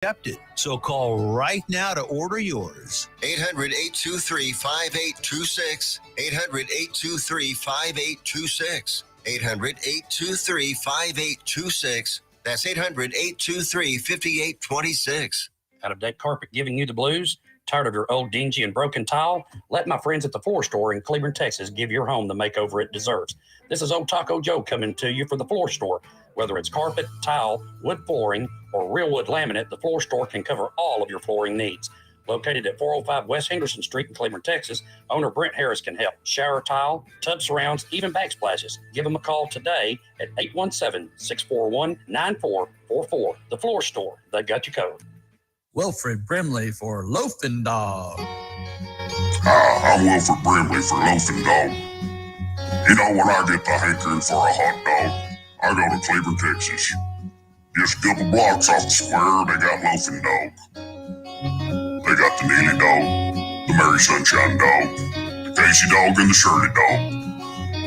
accepted. So call right now to order yours. 800-823-5826. 800-823-5826. 800-823-5826. That's 800-823-5826. Out-of-date carpet giving you the blues? Tired of your old dingy and broken tile? Let my friends at the Floor Store in Cleveland, Texas give your home the makeover it deserves. This is Old Taco Joe coming to you for the Floor Store. Whether it's carpet, tile, wood flooring, or real wood laminate, the Floor Store can cover all of your flooring needs. Located at 405 West Henderson Street in Cleveland, Texas, owner Brent Harris can help. Shower tile, tub surrounds, even backsplashes. Give them a call today at 817-641-9444. The Floor Store, they got you covered. Wilfred Brimley for Loafing Dog. Hi, I'm Wilfred Brimley for Loafing Dog. You know, when I get the hankering for a hot dog, I go to Cleveland, Texas. Just a couple blocks off the square, they got Loafing Dog. They got the Neely Dog, the Mary Sunshine Dog, the Casey Dog, and the Shirley Dog.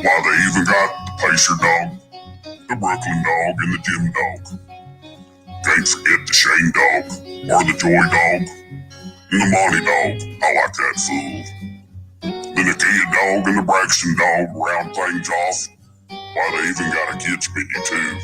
Why, they even got the Pacer Dog, the Brooklyn Dog, and the Jim Dog. Can't forget the Shane Dog, or the Joy Dog, and the Monty Dog. I like that fool. The Nakia Dog and the Braxton Dog round things off. Why, they even got a kids menu too.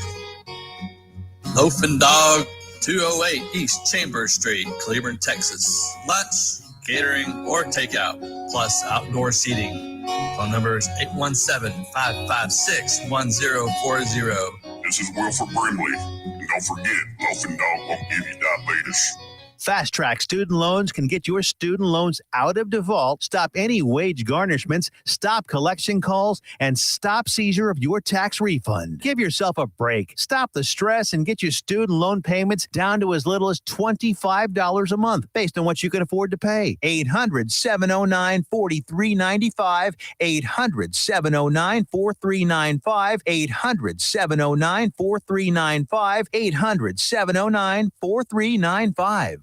Loafing Dog, 208 East Chambers Street, Cleveland, Texas. Lunch, catering, or takeout, plus outdoor seating. Phone number is 817-556-1040. This is Wilford Brimley. And don't forget, Loafing Dog won't give you diabetes. Fast Track Student Loans can get your student loans out of default, stop any wage garnishments, stop collection calls, and stop seizure of your tax refund. Give yourself a break. Stop the stress and get your student loan payments down to as little as $25 a month based on what you can afford to pay. 800-709-4395. 800-709-4395. 800-709-4395. 800-709-4395.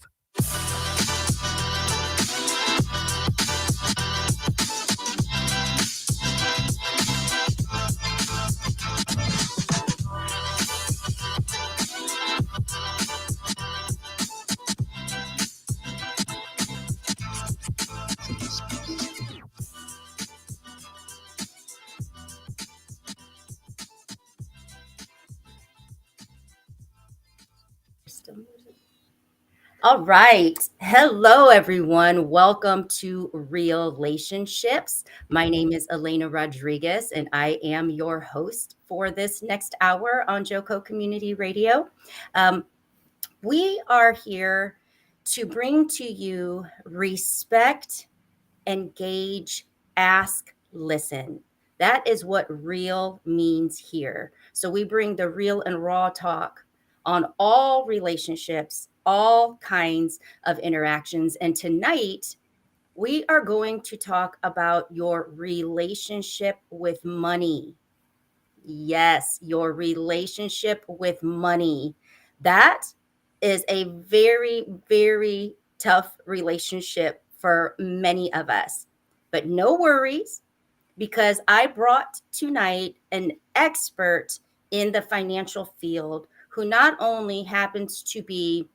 All right. Hello, everyone. Welcome to Real Relationships. My name is Elena Rodriguez, and I am your host for this next hour on JoCo Community Radio. We are here to bring to you respect, engage, ask, listen. That is what real means here. So we bring the real and raw talk on all relationships, all kinds of interactions. And tonight, we are going to talk about your relationship with money. Yes, your relationship with money. That is a very, very tough relationship for many of us. But no worries, because I brought tonight an expert in the financial field who not only happens to be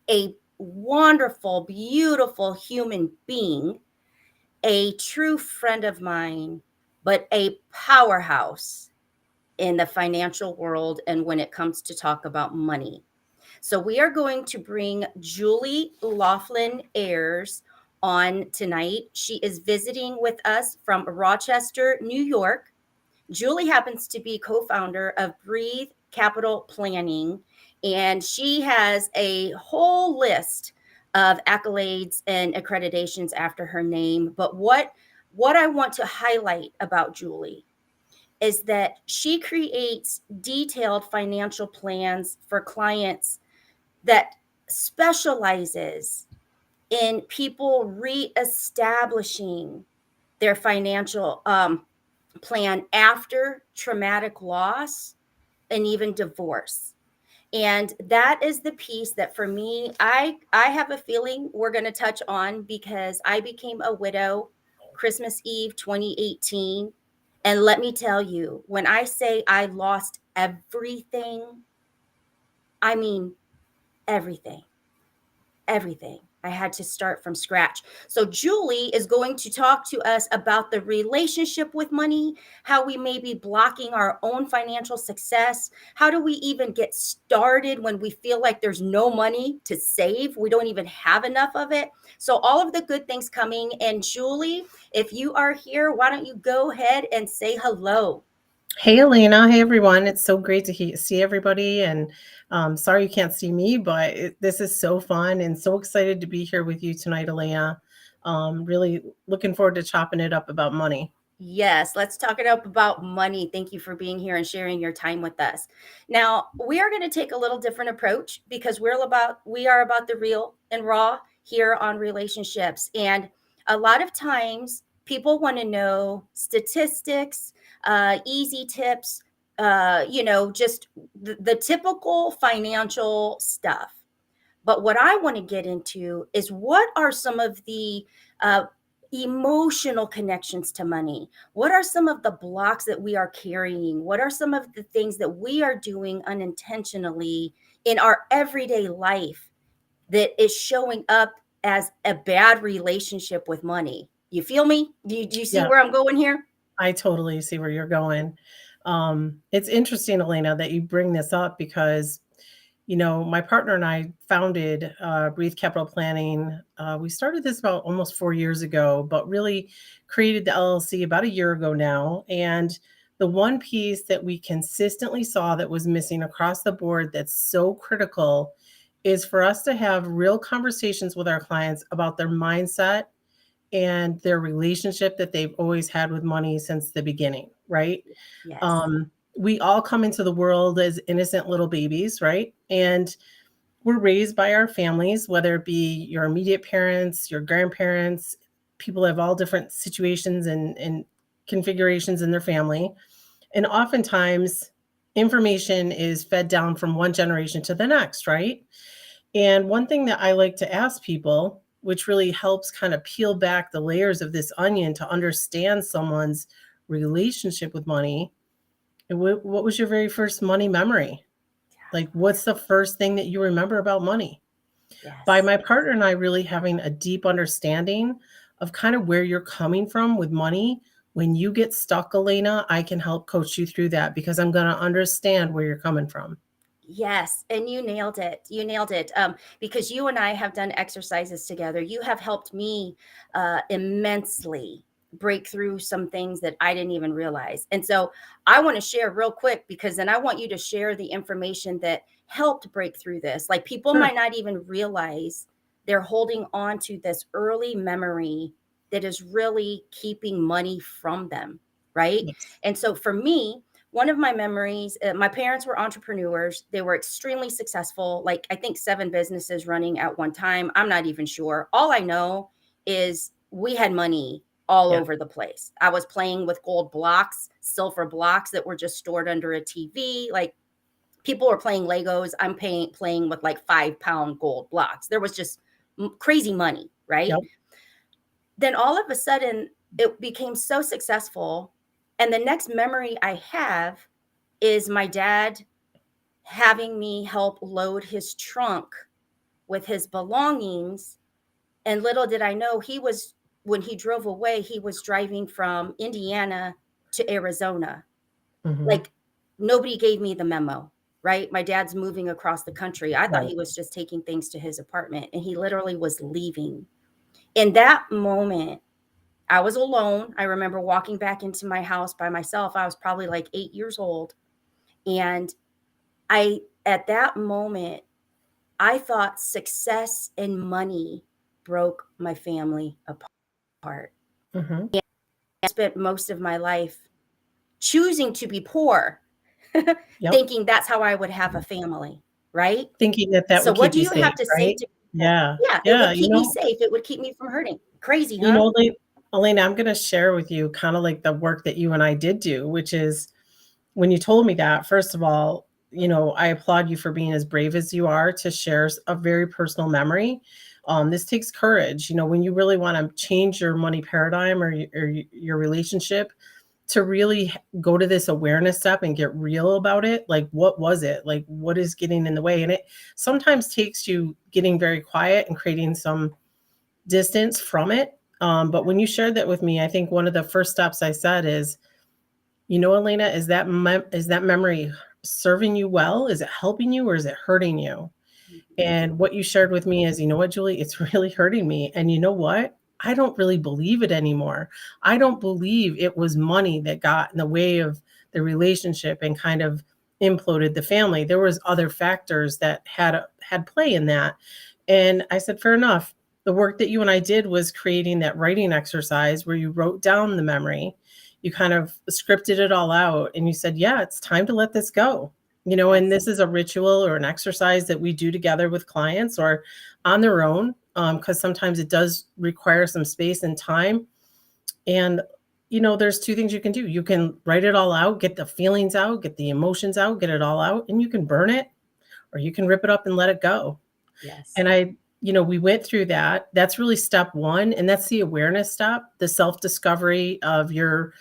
a wonderful, beautiful human being, a true friend of mine, but a powerhouse in the financial world and when it comes to talk about money. So we are going to bring Julie Laughlin Ayers on tonight. She is visiting with us from Rochester, New York. Julie happens to be co-founder of Breathe Capital Planning, and she has a whole list of accolades and accreditations after her name. But what I want to highlight about Julie is that she creates detailed financial plans for clients that specializes in people reestablishing their financial plan after traumatic loss and even divorce. And that is the piece that for me, I have a feeling we're going to touch on, because I became a widow Christmas Eve 2018. And let me tell you, when I say I lost everything, I mean everything. everything. I had to start from scratch. So Julie is going to talk to us about the relationship with money, how we may be blocking our own financial success. How do we even get started when we feel like there's no money to save? We don't even have enough of it. So all of the good things coming. And Julie, if you are here, why don't you go ahead and say hello? Hey, Elena. Hey, everyone. It's so great to see everybody. And sorry you can't see me, but this is so fun and so excited to be here with you tonight, Elena. Really looking forward to chopping it up about money. Yes, let's talk it up about money. Thank you for being here and sharing your time with us. Now, we are going to take a little different approach because we are about the real and raw here on relationships. And a lot of times people want to know statistics, easy tips, just the typical financial stuff. But what I want to get into is what are some of the emotional connections to money? What are some of the blocks that we are carrying? What are some of the things that we are doing unintentionally in our everyday life that is showing up as a bad relationship with money? You feel me? Do you see where I'm going here? I totally see where you're going. It's interesting, Elena, that you bring this up because my partner and I founded Breathe Capital Planning. We started this about almost 4 years ago, but really created the LLC about a year ago now. And the one piece that we consistently saw that was missing across the board that's so critical is for us to have real conversations with our clients about their mindset and their relationship that they've always had with money since the beginning, right? Yes. We all come into the world as innocent little babies, right? And we're raised by our families, whether it be your immediate parents, your grandparents. People have all different situations and configurations in their family. And oftentimes information is fed down from one generation to the next, right? And one thing that I like to ask people, which really helps kind of peel back the layers of this onion to understand someone's relationship with money. What was your very first money memory? Like, what's the first thing that you remember about money? Yes. By my partner and I really having a deep understanding of kind of where you're coming from with money. When you get stuck, Elena, I can help coach you through that because I'm going to understand where you're coming from. Yes. And you nailed it. You nailed it. Because you and I have done exercises together. You have helped me immensely break through some things that I didn't even realize. And so I want to share real quick because then I want you to share the information that helped break through this. Like people might not even realize they're holding on to this early memory that is really keeping money from them. Right. Yes. And so for me, one of my memories, my parents were entrepreneurs. They were extremely successful. Like I think 7 businesses running at one time. I'm not even sure. All I know is we had money all over the place. I was playing with gold blocks, silver blocks that were just stored under a TV. Like people were playing Legos. I'm playing with like 5-pound gold blocks. There was just crazy money, right? Yep. Then all of a sudden it became so successful. And the next memory I have is my dad having me help load his trunk with his belongings. And little did I know when he drove away, he was driving from Indiana to Arizona. Mm-hmm. Like nobody gave me the memo, right? My dad's moving across the country. I thought he was just taking things to his apartment and he literally was leaving. In that moment, I was alone. I remember walking back into my house by myself. I was probably like 8 years old. And at that moment, I thought success and money broke my family apart. Mm-hmm. And I spent most of my life choosing to be poor, thinking that's how I would have a family, right? Thinking that So would what keep do you you safe, have to say right? to Yeah. it would keep me safe. It would keep me from hurting. Crazy, huh? Elena, I'm going to share with you kind of like the work that you and I did do, which is when you told me that, first of all, I applaud you for being as brave as you are to share a very personal memory. This takes courage, when you really want to change your money paradigm or your relationship, to really go to this awareness step and get real about it. Like, what was it? Like, what is getting in the way? And it sometimes takes you getting very quiet and creating some distance from it. But when you shared that with me, I think one of the first steps I said is, Elena, is that memory serving you well? Is it helping you or is it hurting you? And what you shared with me is, you know what, Julie, it's really hurting me. And you know what? I don't really believe it anymore. I don't believe it was money that got in the way of the relationship and kind of imploded the family. There was other factors that had play in that. And I said, fair enough. The work that you and I did was creating that writing exercise where you wrote down the memory. You kind of scripted it all out and you said, yeah, it's time to let this go. And this is a ritual or an exercise that we do together with clients or on their own, because sometimes it does require some space and time. And, there's two things you can do. You can write it all out, get the feelings out, get the emotions out, get it all out, and you can burn it or you can rip it up and let it go. Yes. And we went through that. That's really step one. And that's the awareness step, the self-discovery of your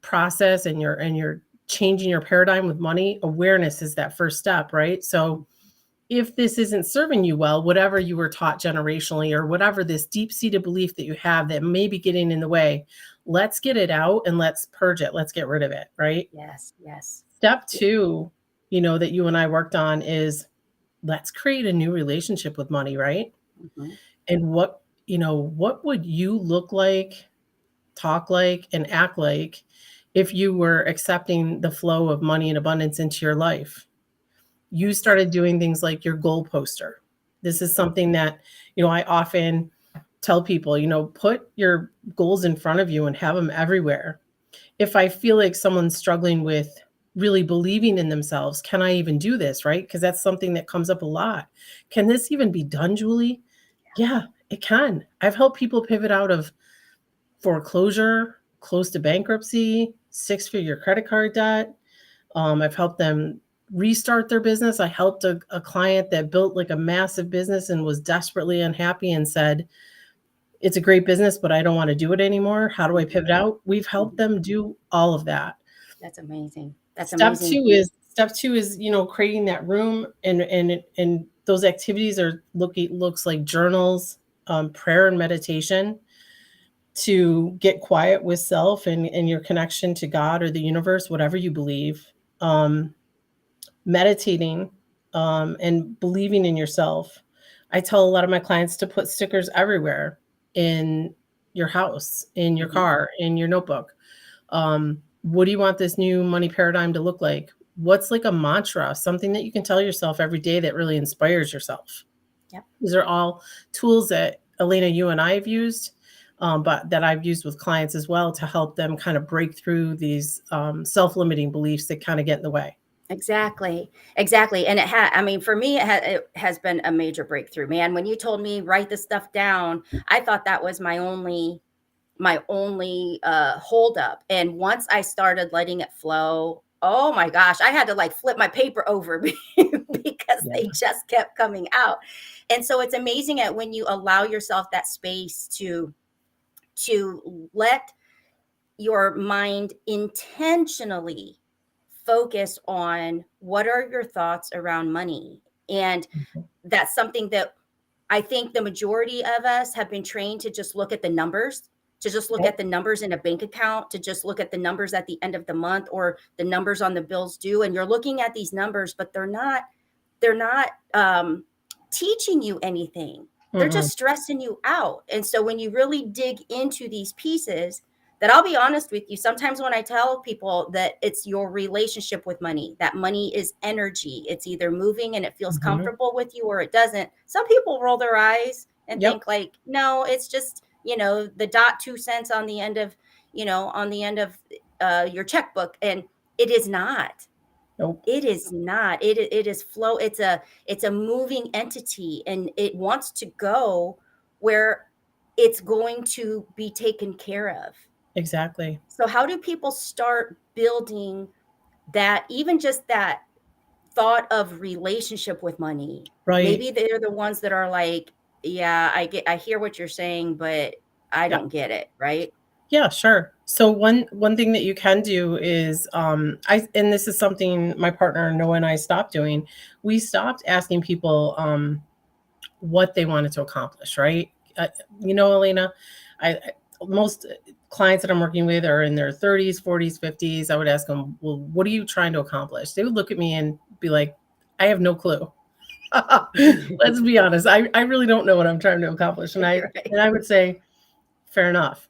process and your changing your paradigm with money. Awareness is that first step, right? So if this isn't serving you well, whatever you were taught generationally or whatever this deep-seated belief that you have that may be getting in the way, let's get it out and let's purge it. Let's get rid of it, right? Yes. Step two, that you and I worked on is let's create a new relationship with money, right? Mm-hmm. And what would you look like, talk like, and act like if you were accepting the flow of money and abundance into your life? You started doing things like your goal poster. This is something that, I often tell people, put your goals in front of you and have them everywhere. If I feel like someone's struggling with really believing in themselves, can I even do this, right? Because that's something that comes up a lot. Can this even be done, Julie? Yeah, it can. I've helped people pivot out of foreclosure, close to bankruptcy, 6-figure credit card debt. I've helped them restart their business. I helped a client that built like a massive business and was desperately unhappy and said, it's a great business, but I don't want to do it anymore. How do I pivot out? We've helped them do all of that. That's amazing. Step two is, creating that room and those activities looks like journals, prayer and meditation to get quiet with self and your connection to God or the universe, whatever you believe. Meditating and believing in yourself. I tell a lot of my clients to put stickers everywhere in your house, in your car, in your notebook. What do you want this new money paradigm to look like? What's like a mantra, something that you can tell yourself every day that really inspires yourself? Yep. These are all tools that Elena, you and I have used, but that I've used with clients as well to help them kind of break through these self-limiting beliefs that kind of get in the way. Exactly. And for me, it has been a major breakthrough, man. When you told me write this stuff down, I thought that was my only hold up. And once I started letting it flow, oh my gosh, I had to like flip my paper over because they just kept coming out. And so it's amazing at when you allow yourself that space to let your mind intentionally focus on what are your thoughts around money. And that's something that I think the majority of us have been trained to just look at the numbers, to just look at the numbers in a bank account, to just look at the numbers at the end of the month or the numbers on the bills due. And you're looking at these numbers, but they're not teaching you anything. They're just stressing you out. And so when you really dig into these pieces, that I'll be honest with you, sometimes when I tell people that it's your relationship with money, that money is energy, it's either moving and it feels comfortable with you or it doesn't. Some people roll their eyes and think like, no, it's just, the dot 2 cents on the end of, your checkbook. And it is not. Nope. It is not. It is flow. It's a moving entity and it wants to go where it's going to be taken care of. Exactly. So how do people start building that, even just that thought of relationship with money? Right. Maybe they're the ones that are like, yeah, I hear what you're saying, but I don't get it. Right. Yeah, sure. So one thing that you can do is and this is something my partner Noah and I stopped doing. We stopped asking people what they wanted to accomplish, right? Uh, Elena, I most clients that I'm working with are in their 30s, 40s, 50s. I would ask them, "Well, what are you trying to accomplish?" They would look at me and be like, "I have no clue." Let's be honest. I really don't know what I'm trying to accomplish. And I Right. and I would say, fair enough.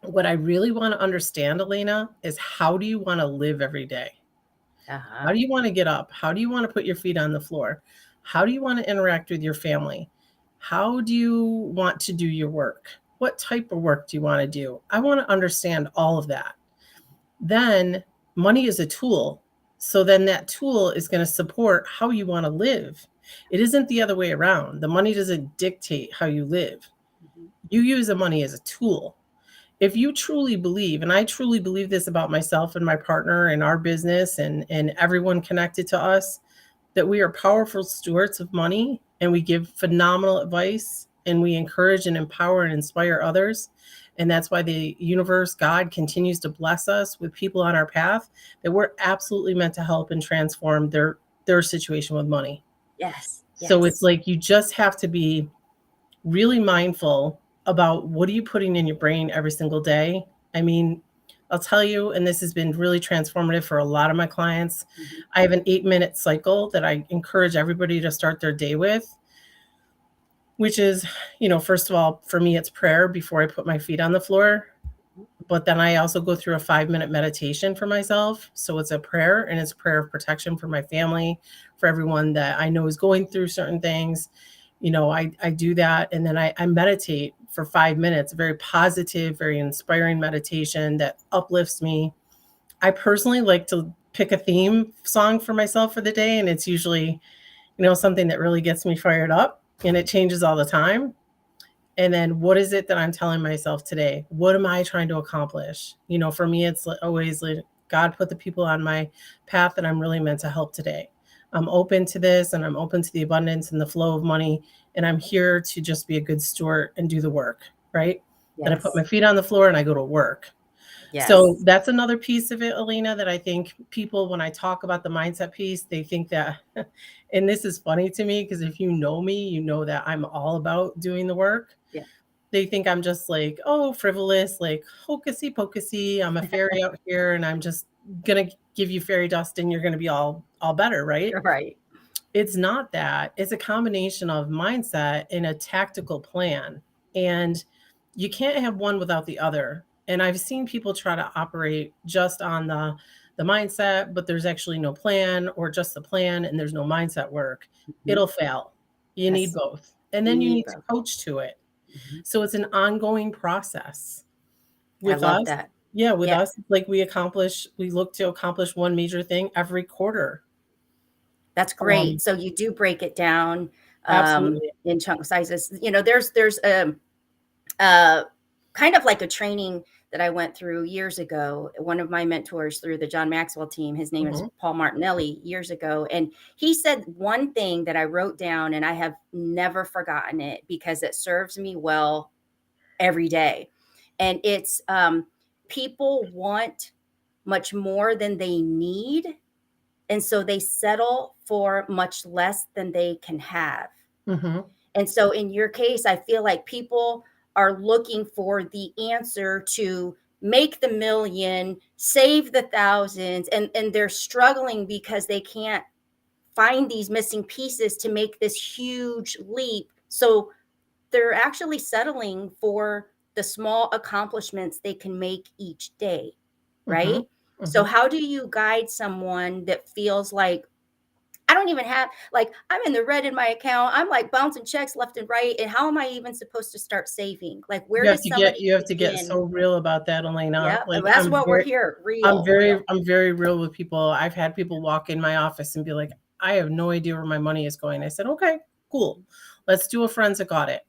What I really want to understand, Elena, is how do you want to live every day? Uh-huh. How do you want to get up? How do you want to put your feet on the floor? How do you want to interact with your family? How do you want to do your work? What type of work do you want to do? I want to understand all of that. Then money is a tool. So then that tool is going to support how you want to live. It isn't the other way around. The money doesn't dictate how you live. You use the money as a tool. If you truly believe, and I truly believe this about myself and my partner and our business and everyone connected to us, that we are powerful stewards of money and we give phenomenal advice and we encourage and empower and inspire others. And that's why the universe, God, continues to bless us with people on our path that we're absolutely meant to help and transform their situation with money. Yes. So it's Yes. like you just have to be really mindful about what are you putting in your brain every single day. I mean, I'll tell you, and this has been really transformative for a lot of my clients. I have an 8-minute cycle that I encourage everybody to start their day with, which is, first of all, for me, it's prayer before I put my feet on the floor. But then I also go through a 5-minute meditation for myself. So it's a prayer, and it's a prayer of protection for my family, for everyone that I know is going through certain things. I do that. And then I meditate for 5 minutes, very positive, very inspiring meditation that uplifts me. I personally like to pick a theme song for myself for the day. And it's usually, something that really gets me fired up, and it changes all the time. And then what is it that I'm telling myself today? What am I trying to accomplish? For me, it's always like, God put the people on my path that I'm really meant to help today. I'm open to this, and I'm open to the abundance and the flow of money. And I'm here to just be a good steward and do the work, right? Then I put my feet on the floor and I go to work. Yes. So that's another piece of it, Alina, that I think people, when I talk about the mindset piece, they think that, and this is funny to me because if you know me, you know that I'm all about doing the work. Yeah. They think I'm just like, oh, frivolous, like hocusy pocusy. I'm a fairy out here and I'm just going to give you fairy dust and you're going to be all better, right? Right. It's not that. It's a combination of mindset and a tactical plan. And you can't have one without the other. And I've seen people try to operate just on the mindset, but there's actually no plan, or just the plan and there's no mindset work. It'll fail. You need Yes. both. And then you need to coach to it. So it's an ongoing process. With I love us, that. yeah, with us, like we look to accomplish one major thing every quarter. That's great. So you do break it down Absolutely. in chunk sizes. There's kind of like a training that I went through years ago. One of my mentors through the John Maxwell team, his name is Paul Martinelli, years ago. And he said one thing that I wrote down, and I have never forgotten it because it serves me well every day. And it's people want much more than they need. And so they settle for much less than they can have. Mm-hmm. And so in your case, I feel like people are looking for the answer to make the million, save the thousands, and they're struggling because they can't find these missing pieces to make this huge leap. So they're actually settling for the small accomplishments they can make each day, right? Mm-hmm. So how do you guide someone that feels like, I don't even have, like, I'm in the red in my account. I'm like bouncing checks left and right. And how am I even supposed to start saving? Like, where does somebody you have to get begin? so real about that, Elena. Yeah, Like that's what we're here. Real. I'm very real with people. I've had people walk in my office and be like, I have no idea where my money is going. I said, okay, cool. Let's do a forensic audit.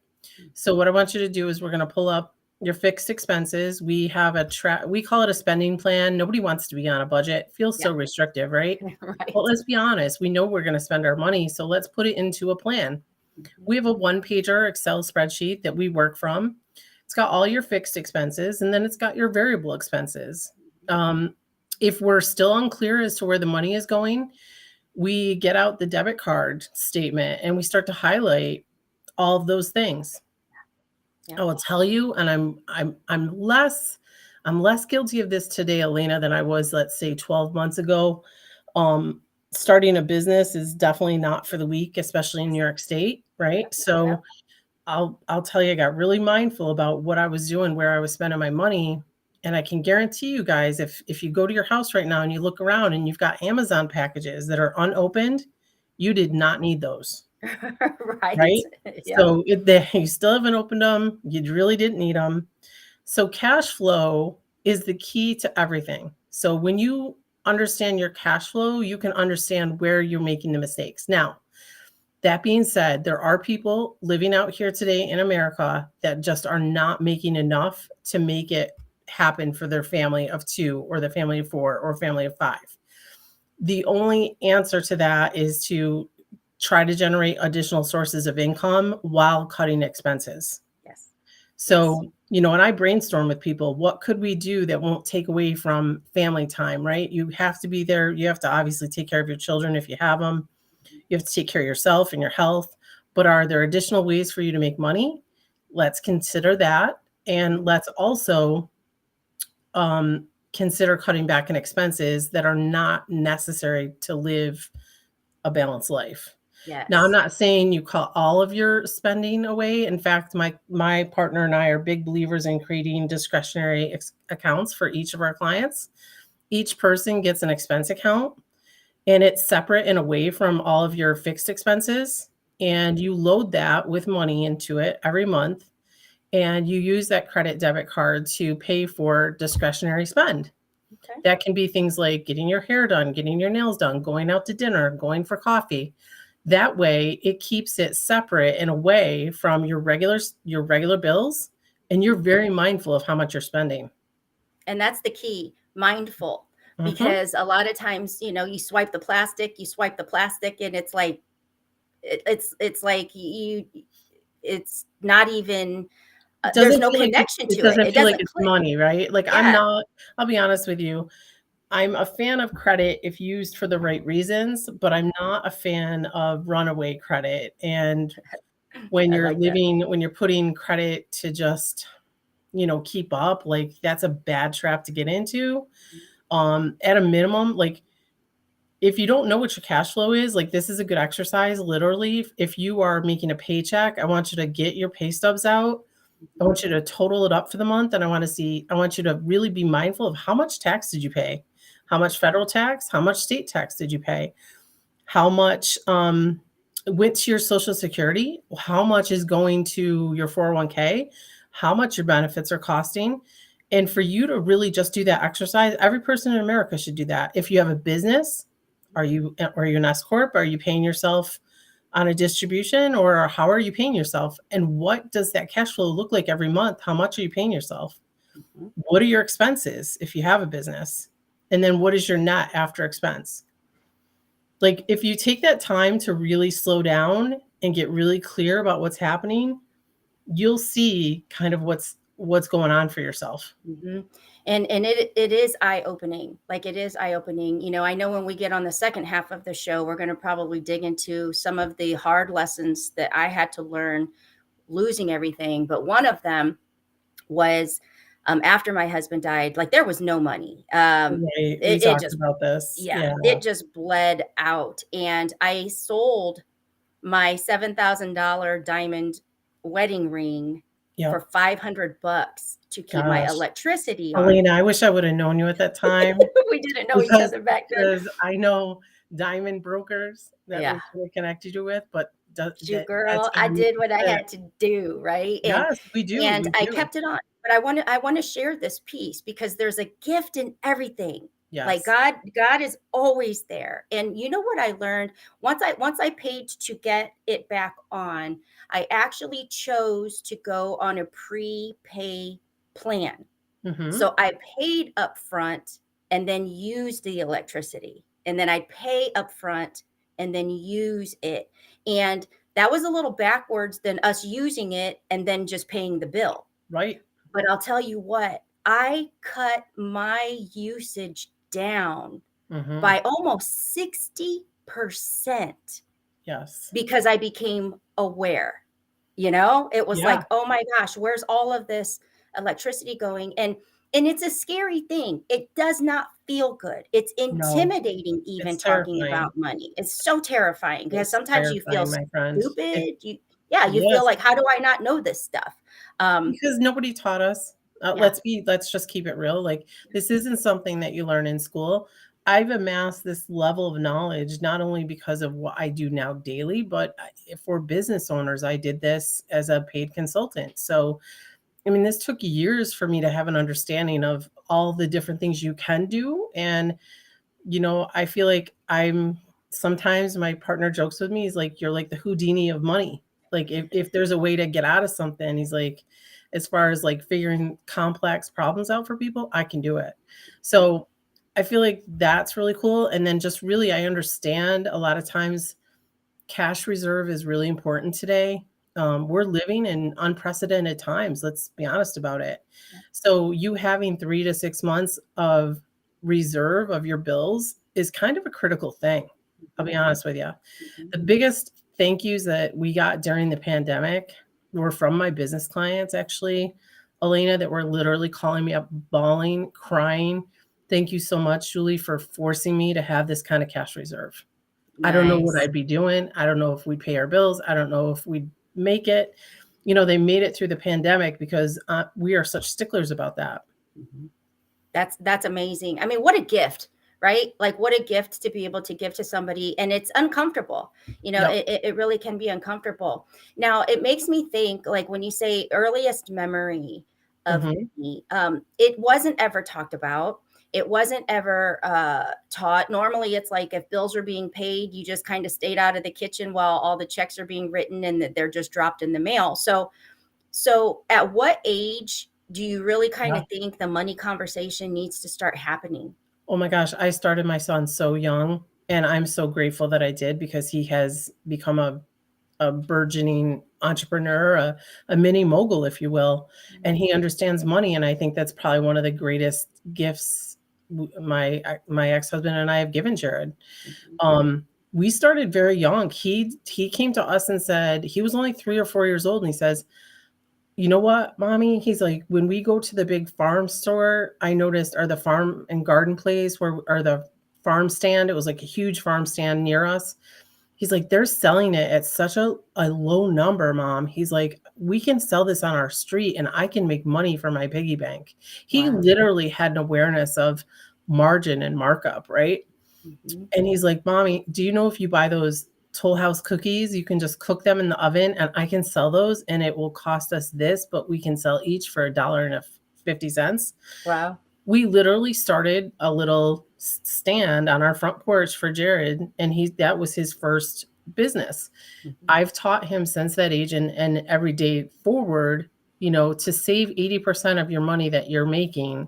So what I want you to do is we're going to pull up your fixed expenses. We have we call it a spending plan. Nobody wants to be on a budget. It feels so restrictive, right? Right. Well, let's be honest. We know we're going to spend our money. So let's put it into a plan. We have a 1-pager Excel spreadsheet that we work from. It's got all your fixed expenses, and then it's got your variable expenses. If we're still unclear as to where the money is going, we get out the debit card statement and we start to highlight all of those things. Yeah. I will tell you, and I'm less guilty of this today, Elena, than I was, let's say, 12 months ago. Starting a business is definitely not for the weak, especially in New York State, right? So I'll tell you, I got really mindful about what I was doing, where I was spending my money. And I can guarantee you guys, if you go to your house right now and you look around and you've got Amazon packages that are unopened, you did not need those. Right. Right? Yeah. So you still haven't opened them. You really didn't need them. So cash flow is the key to everything. So when you understand your cash flow, you can understand where you're making the mistakes. Now, that being said, there are people living out here today in America that just are not making enough to make it happen for their family of 2 or the family of 4 or family of 5. The only answer to that is to try to generate additional sources of income while cutting expenses. Yes. So, and I brainstorm with people, what could we do that won't take away from family time, right? You have to be there. You have to obviously take care of your children if you have them. You have to take care of yourself and your health. But are there additional ways for you to make money? Let's consider that. And let's also consider cutting back on expenses that are not necessary to live a balanced life. Yes. Now, I'm not saying you cut all of your spending away. In fact, my partner and I are big believers in creating discretionary accounts for each of our clients. Each person gets an expense account, and it's separate and away from all of your fixed expenses. And you load that with money into it every month. And you use that credit debit card to pay for discretionary spend. Okay. That can be things like getting your hair done, getting your nails done, going out to dinner, going for coffee. That way it keeps it separate and away from your regular bills. And you're very mindful of how much you're spending. And that's the key, mindful. Mhm. Because a lot of times, you swipe the plastic, and it's like, it's like it's not even, there's no connection to it. It doesn't feel like it's click. money, right? Like Yeah. I'll be honest with you. I'm a fan of credit if used for the right reasons, but I'm not a fan of runaway credit. And when I you're like that. when you're putting credit to just, keep up, like that's a bad trap to get into. At a minimum, like if you don't know what your cash flow is, like this is a good exercise. Literally, if you are making a paycheck, I want you to get your pay stubs out. I want you to total it up for the month. And I want you to really be mindful of how much tax did you pay? How much federal tax? How much state tax did you pay? How much went to your Social Security? How much is going to your 401k? How much your benefits are costing? And for you to really just do that exercise, every person in America should do that. If you have a business, are you an S corp? Are you paying yourself on a distribution, or how are you paying yourself? And what does that cash flow look like every month? How much are you paying yourself? Mhm. What are your expenses if you have a business? And then what is your net after expense? Like if you take that time to really slow down and get really clear about what's happening, you'll see kind of what's going on for yourself. Mhm. And it is eye-opening. Like, it is eye-opening. I know when we get on the second half of the show, we're going to probably dig into some of the hard lessons that I had to learn losing everything. But one of them was, after my husband died, like there was no money. Right. We It talked just, about this. yeah, it just bled out. And I sold my $7,000 diamond wedding ring Yep. for $500 to keep my Gosh. electricity on. Elena, I wish I would have known you at that time. We didn't know each other back then. Because I know diamond brokers that Yeah. we could have connected you with, but Shoot, girl, I did what I had to do, right? Yes, we do. And we I do. kept it on. But I want to share this piece because there's a gift in everything. Like Yes. God is always there. And you know what I learned? Once I paid to get it back on, I actually chose to go on a prepay plan. Mhm. So I paid up front and then used the electricity. And then I'd pay up front and then use it. And that was a little backwards than us using it and then just paying the bill. Right. But I'll tell you what, I cut my usage down Mhm. by almost 60% Yes. because I became aware. It was Yeah. like, oh my gosh, where's all of this electricity going? And it's a scary thing. It does not feel good. It's No, intimidating even it's talking terrifying. about money. It's so terrifying because It's sometimes you feel terrifying, my friend. stupid. You feel Yes, like, how do I not know this stuff? Um, because nobody taught us. yeah, Let's just keep it real. Like, this isn't something that you learn in school. I've amassed this level of knowledge not only because of what I do now daily, but for business owners, I did this as a paid consultant. So, I mean, this took years for me to have an understanding of all the different things you can do. And, I feel like sometimes my partner jokes with me. He's like, you're like the Houdini of money. Like, if there's a way to get out of something, he's like, as far as like figuring complex problems out for people, I can do it. So I feel like that's really cool. And then just really, I understand a lot of times cash reserve is really important today. We're living in unprecedented times. Let's be honest about it. So, you having 3 to 6 months of reserve of your bills is kind of a critical thing. I'll be honest with you. mhm, The biggest thank yous that we got during the pandemic were from my business clients, actually, Elena, that were literally calling me up, bawling, crying. Thank you so much, Julie, for forcing me to have this kind of cash reserve. I don't know what nice. I'd be doing. I don't know if we'd pay our bills. I don't know if we'd make it. They made it through the pandemic because we are such sticklers about that. Mhm. That's amazing. I mean, what a gift, right? Like, what a gift to be able to give to somebody, and it's uncomfortable. Yep. It really can be uncomfortable. Now, it makes me think, like when you say earliest memory of Mhm. money, it wasn't ever talked about. It wasn't ever taught. Normally, it's like if bills are being paid, you just kind of stayed out of the kitchen while all the checks are being written and that they're just dropped in the mail. So at what age do you really kind Yeah. of think the money conversation needs to start happening? Oh my gosh, I started my son so young, and I'm so grateful that I did because he has become a burgeoning entrepreneur, a mini mogul, if you will, and he understands money, and I think that's probably one of the greatest gifts my ex-husband and I have given Jared. Mhm. We started very young. He came to us and said he was only 3 or 4 years old, and he says, "You know what, mommy?" He's like, "When we go to the big farm store, I noticed or the farm and garden place where or the farm stand, it was like a huge farm stand near us." He's like, "They're selling it at such a low number, mom." He's like, "We can sell this on our street and I can make money for my piggy bank." He Wow. literally had an awareness of margin and markup, right? Mhm. And he's like, "Mommy, do you know if you buy those Toll House cookies, you can just cook them in the oven and I can sell those and it will cost us this, but we can sell each for $1.50." Wow. We literally started a little stand on our front porch for Jared, and that was his first business. Mhm. I've taught him since that age and every day forward, to save 80% of your money that you're making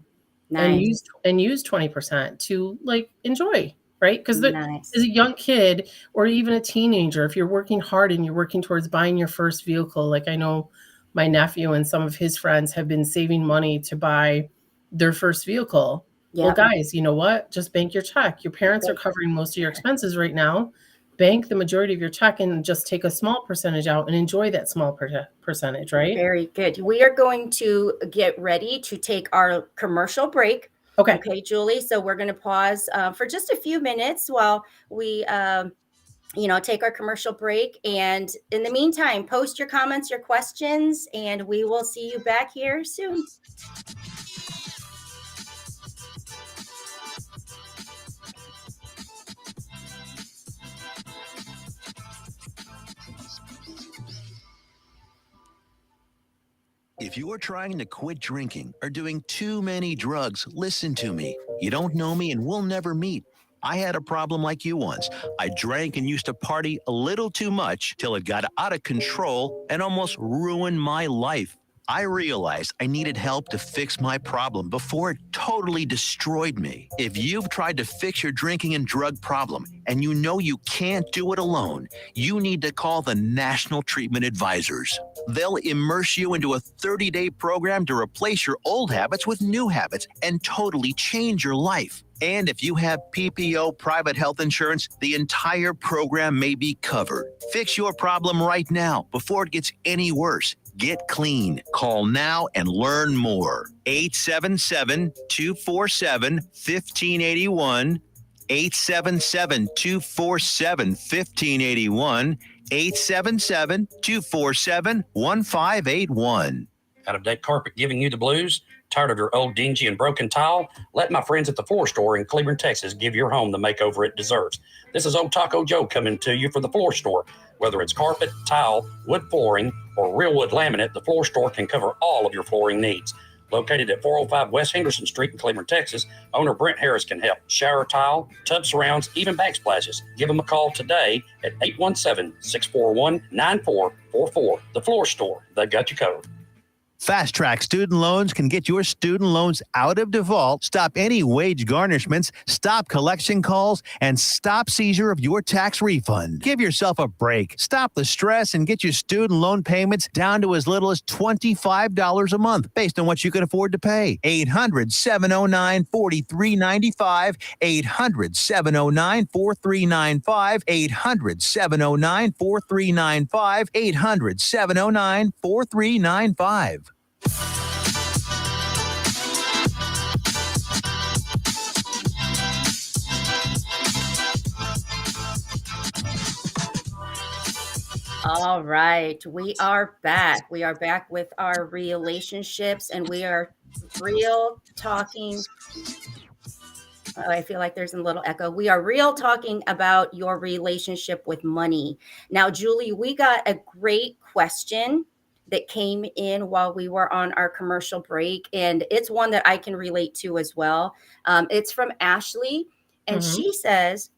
and Nice. use 20% to, like, enjoy, right? Because as Nice. a young kid or even a teenager, if you're working hard and you're working towards buying your first vehicle, like I know my nephew and some of his friends have been saving money to buy their first vehicle. Well, Yep. guys, you know what? Just bank your check. Your parents are Yep. covering most of your expenses right now. Bank the majority of your check and just take a small percentage out and enjoy that small percentage, right? Very good. We are going to get ready to take our commercial break. Okay. Okay, Julie. So we're going to pause for just a few minutes while we, take our commercial break. And in the meantime, post your comments, your questions, and we will see you back here soon. If you're trying to quit drinking or doing too many drugs, listen to me. You don't know me and we'll never meet. I had a problem like you once. I drank and used to party a little too much till it got out of control and almost ruined my life. I realized I needed help to fix my problem before it totally destroyed me. If you've tried to fix your drinking and drug problem and you know you can't do it alone, you need to call the National Treatment Advisors. They'll immerse you into a 30-day program to replace your old habits with new habits and totally change your life. And if you have PPO private health insurance, the entire program may be covered. Fix your problem right now before it gets any worse. Get clean. Call now and learn more. 877-247-1581. 877-247-1581. 877-247-1581. Out of deck carpet giving you the blues? Tired of your old dingy and broken tile? Let my friends at the floor store in Cleveland, Texas give your home the makeover it deserves. This is Old Taco Joe coming to you for the floor store. Whether it's carpet, tile, wood flooring, or real wood laminate, the floor store can cover all of your flooring needs. Located at 405 West Henderson Street in Cleveland, Texas, owner Brent Harris can help. Shower tile, tub surrounds, even backsplashes. Give them a call today at 817-641-9444. The floor store, they got you covered. Fast Track Student Loans can get your student loans out of default, stop any wage garnishments, stop collection calls, and stop seizure of your tax refund. Give yourself a break. Stop the stress and get your student loan payments down to as little as $25 a month based on what you can afford to pay. 800-709-4395. 800-709-4395. 800-709-4395. 800-709-4395. All right, we are back. We are back with our relationships, and we are real talking. Oh, I feel like there's a little echo. We are real talking about your relationship with money. Now, Julie, we got a great question that came in while we were on our commercial break, and it's one that I can relate to as well. It's from Ashley, and she says,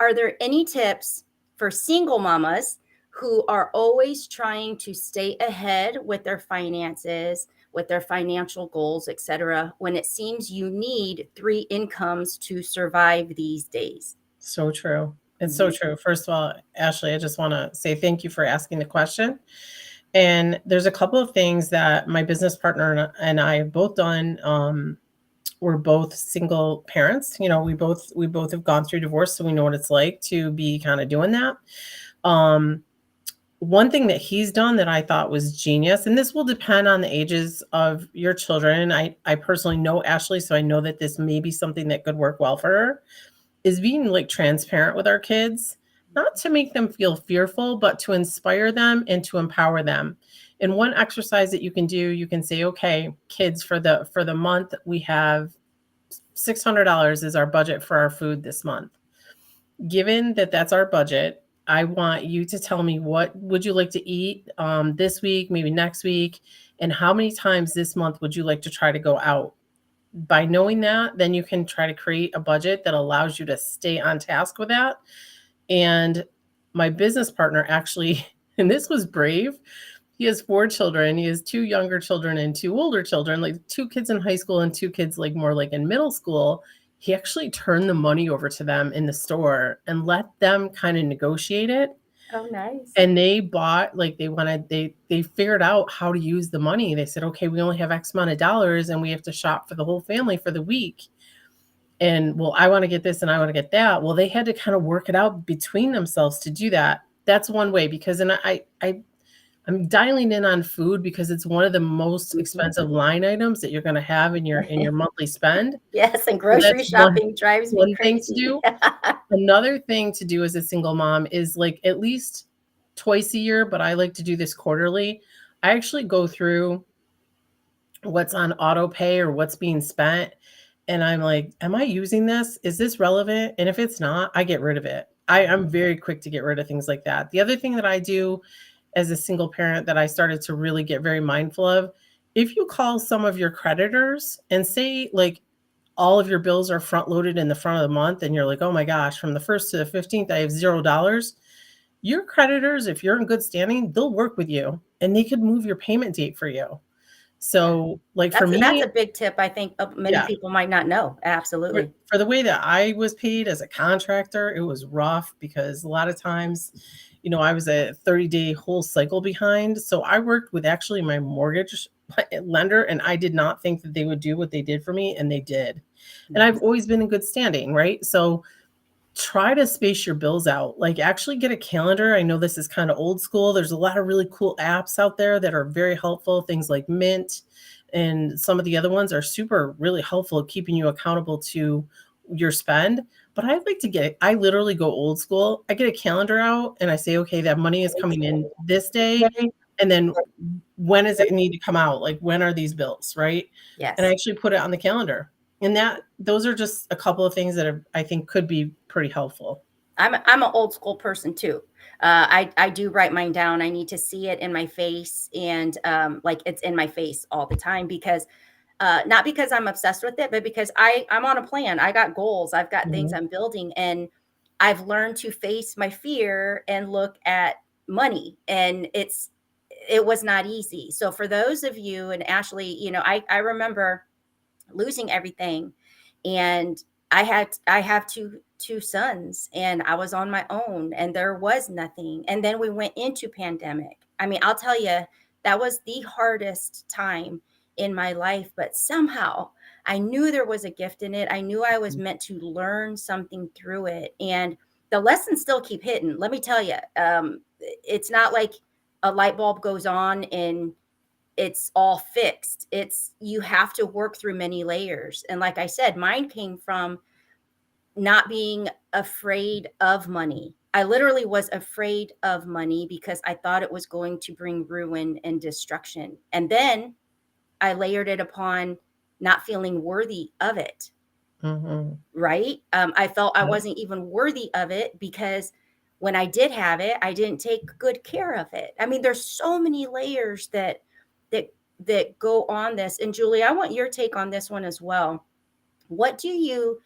are there any tips for single mamas who are always trying to stay ahead with their finances, with their financial goals, etc., when it seems you need 3 incomes to survive these days? So true. It's so true. First of all, Ashley, I just want to say thank you for asking the question. And there's a couple of things that my business partner and I have both done. We're both single parents. You know, we both have gone through divorce, so we know what it's like to be kind of doing that. One thing that he's done that I thought was genius, and this will depend on the ages of your children. I personally know Ashley, so I know that this may be something that could work well for her, is being like transparent with our kids, not to make them feel fearful, but to inspire them and to empower them. And one exercise that you can do, you can say, okay, kids, for the month, we have $600 is our budget for our food this month. Given that that's our budget, I want you to tell me, what would you like to eat this week, maybe next week, and how many times this month would you like to try to go out? By knowing that, then you can try to create a budget that allows you to stay on task with that. And my business partner actually, and this was brave, he has 4 children. He has 2 younger children and 2 older children, like 2 kids in high school and 2 kids like more like in middle school. He actually turned the money over to them in the store and let them kind of negotiate it. Oh, nice. And they bought, like they figured out how to use the money. They said, okay, we only have X amount of dollars and we have to shop for the whole family for the week. And well, I want to get this and I want to get that. Well, they had to kind of work it out between themselves to do that. That's one way, because, and I'm dialing in on food because it's one of the most expensive line items that you're going to have in your monthly spend. Yes, and grocery shopping drives me one crazy. thing to do. Another thing to do as a single mom is like at least twice a year, but I like to do this quarterly. I actually go through what's on auto pay or what's being spent. And I'm like, am I using this? Is this relevant? And if it's not, I get rid of it. I'm very quick to get rid of things like that. The other thing that I do as a single parent that I started to really get very mindful of, if you call some of your creditors and say like all of your bills are front loaded in the front of the month and you're like, oh my gosh, from the 1st to the 15th, I have $0. Your creditors, if you're in good standing, they'll work with you and they could move your payment date for you. So like for That's me, a big tip. I think many yeah, people might not know. Absolutely. for the way that I was paid as a contractor, it was rough because a lot of times, I was a 30-day whole cycle behind. So I worked with actually my mortgage lender, and I did not think that they would do what they did for me, and they did. And I've always been in good standing, right? So try to space your bills out. Like actually get a calendar. I know this is kind of old school. There's a lot of really cool apps out there that are very helpful. Things like Mint and some of the other ones are super really helpful at keeping you accountable to your spend. But I literally go old school. I get a calendar out and I say, okay, that money is coming in this day. And then when does it need to come out? Like when are these bills, right? Yes. And I actually put it on the calendar. And those are just a couple of things that I think could be pretty helpful. I'm an old school person too. I do write mine down. I need to see it in my face, and like it's in my face all the time because not because I'm obsessed with it, but because I'm on a plan. I got goals. I've got things I'm building, and I've learned to face my fear and look at money. And it was not easy. So for those of you, and Ashley, I remember losing everything, and I have two sons, and I was on my own, and there was nothing. And then we went into pandemic. I mean, I'll tell you, that was the hardest time in my life, but somehow I knew there was a gift in it. I knew I was meant to learn something through it, and the lessons still keep hitting. Let me tell you, it's not like a light bulb goes on and it's all fixed. You have to work through many layers. And like I said, mine came from not being afraid of money. I literally was afraid of money because I thought it was going to bring ruin and destruction. And then I layered it upon not feeling worthy of it. Right? I felt I wasn't even worthy of it because when I did have it, I didn't take good care of it. I mean, there's so many layers that go on this. And Julie, I want your take on this one as well. What do you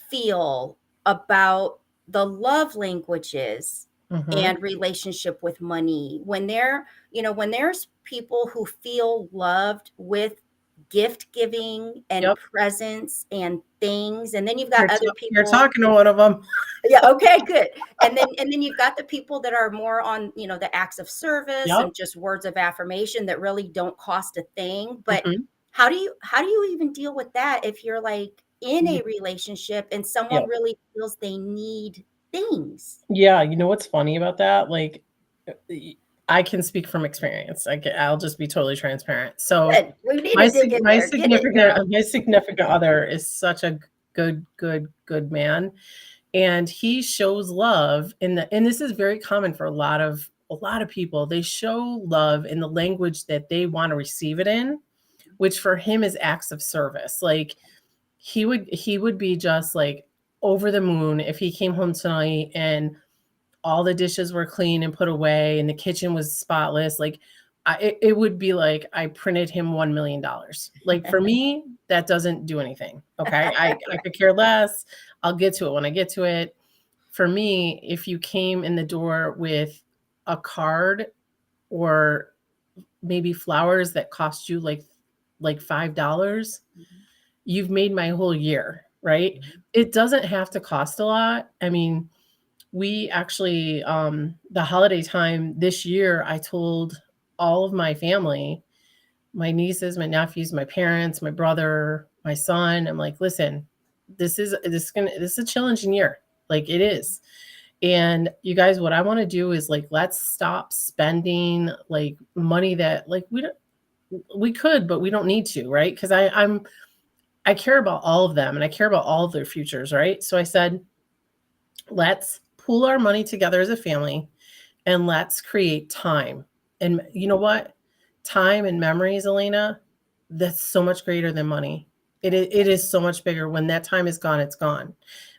feel about the love languages and relationship with money when there's people who feel loved with gift giving and presents and things, and then you've got other people. You're talking to one of them. Yeah, okay, good. And then you've got the people that are more on the acts of service and just words of affirmation that really don't cost a thing. But how do you even deal with that if you're like in a relationship and someone really feels they need things? Yeah, you know what's funny about that? Like, I can speak from experience. I'll just be totally transparent. So, Good. We need to dig in my there. Get it, girl. significant other is such a good man, and he shows love and this is very common for a lot of people. They show love in the language that they want to receive it in, which for him is acts of service. Like he would be just like over the moon if he came home tonight and all the dishes were clean and put away and the kitchen was spotless. Like it would be like I printed him $1 million. Like for me, that doesn't do anything. Okay. I could care less. I'll get to it when I get to it. For me, if you came in the door with a card or maybe flowers that cost you like $5, you've made my whole year, right? It doesn't have to cost a lot. I mean, we actually, the holiday time this year, I told all of my family, my nieces, my nephews, my parents, my brother, my son, I'm like, listen, this is a challenging year. Like it is. And you guys, what I want to do is like, let's stop spending like money that like we could, but we don't need to, right? Because I care about all of them and I care about all of their futures, right? So I said, let's pool our money together as a family and let's create time. And you know what? Time and memories, Elena, that's so much greater than money. It is so much bigger. When that time is gone, it's gone.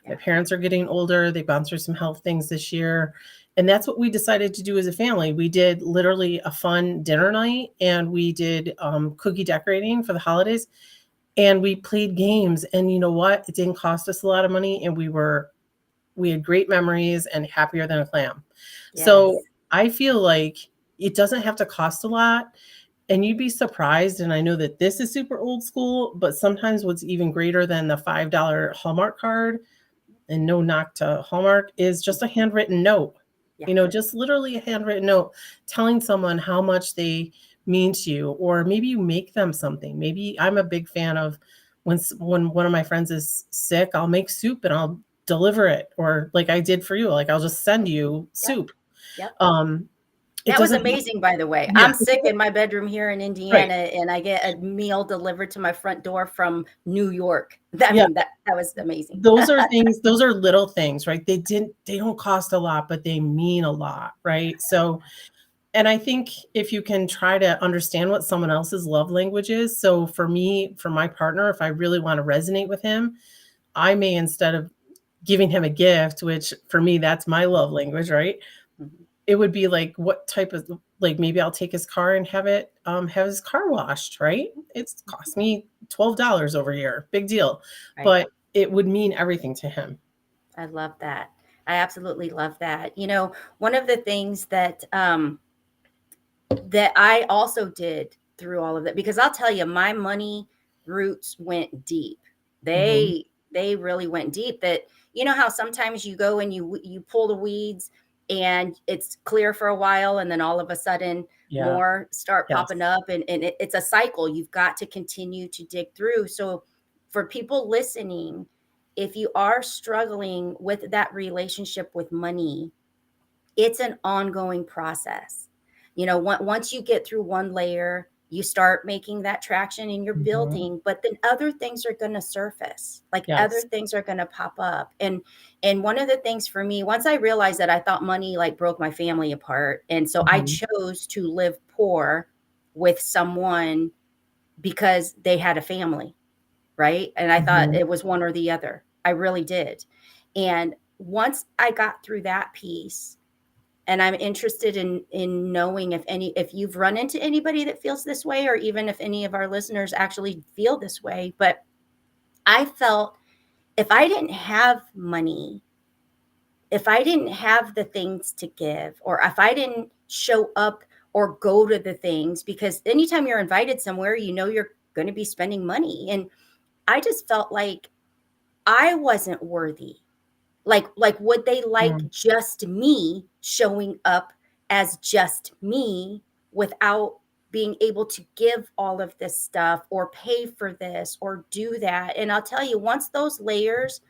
My parents are getting older. They've gone through some health things this year. And that's what we decided to do as a family. We did literally a fun dinner night and we did cookie decorating for the holidays. And we played games. And you know what? It didn't cost us a lot of money. And we had great memories and happier than a clam. Yes. So I feel like it doesn't have to cost a lot. And you'd be surprised, and I know that this is super old school, but sometimes what's even greater than the $5 Hallmark card, and no knock to Hallmark, is just a handwritten note. Yeah. Just literally a handwritten note telling someone how much they mean to you, or maybe you make them something. Maybe I'm a big fan of when one of my friends is sick, I'll make soup and I'll deliver it, or like I did for you, like I'll just send you soup. Yep. It That was doesn't amazing, by the way. Yeah. I'm sick in my bedroom here in Right. Indiana, and I get a meal delivered to my front door from New York. I Yeah. mean, that was amazing. Those are things, those are little things, right? They don't cost a lot, but they mean a lot, right? So, and I think if you can try to understand what someone else's love language is. So for me, for my partner, if I really want to resonate with him, I may, instead of giving him a gift, which for me, that's my love language, right? Mhm. It would be like, what type of, like, maybe I'll take his car and have his car washed, right? It's cost me $12 over here. Big deal. Right. But it would mean everything to him. I love that. I absolutely love that. One of the things that that I also did through all of that, because I'll tell you, my money roots went deep. Mhm. They really went deep. That how sometimes you go and you pull the weeds and it's clear for a while, and then all of a sudden Yeah. more start Yes. popping up, and it's a cycle. You've got to continue to dig through. So for people listening, if you are struggling with that relationship with money, it's an ongoing process. Once you get through one layer, you start making that traction and you're Mhm. building, but then other things are going to surface. Like other Yes. things are going to pop up. And one of the things for me, once I realized that I thought money like broke my family apart, and so I Mhm. chose to live poor with someone because they had a family, right? And I thought Mhm. it was one or the other. I really did. And once I got through that piece, and I'm interested in knowing if you've run into anybody that feels this way, or even if any of our listeners actually feel this way. But I felt, if I didn't have money, if I didn't have the things to give, or if I didn't show up or go to the things, because anytime you're invited somewhere, you're going to be spending money. And I just felt like I wasn't worthy. Like would they like Mm. just me showing up as just me without being able to give all of this stuff or pay for this or do that? And I'll tell you, once those layers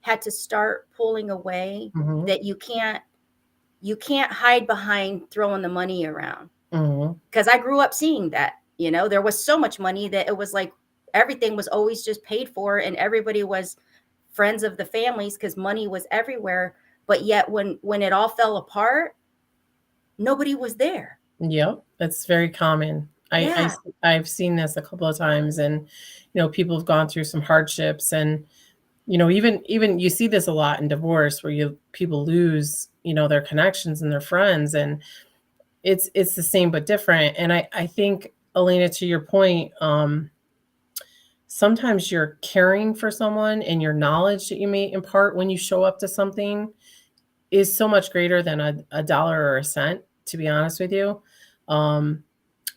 had to start pulling away, Mhm. that you can't hide behind throwing the money around. Mhm. Because I grew up seeing that. There was so much money that it was like everything was always just paid for, and everybody was friends of the families because money was everywhere. But yet when it all fell apart, nobody was there. Yep. That's very common. Yeah. I've seen this a couple of times, and people have gone through some hardships, and even you see this a lot in divorce, where people lose their connections and their friends, and it's the same but different. And I think, Elena, to your point, sometimes you're caring for someone, and your knowledge that you may impart when you show up to something is so much greater than a dollar or a cent, to be honest with you. Um,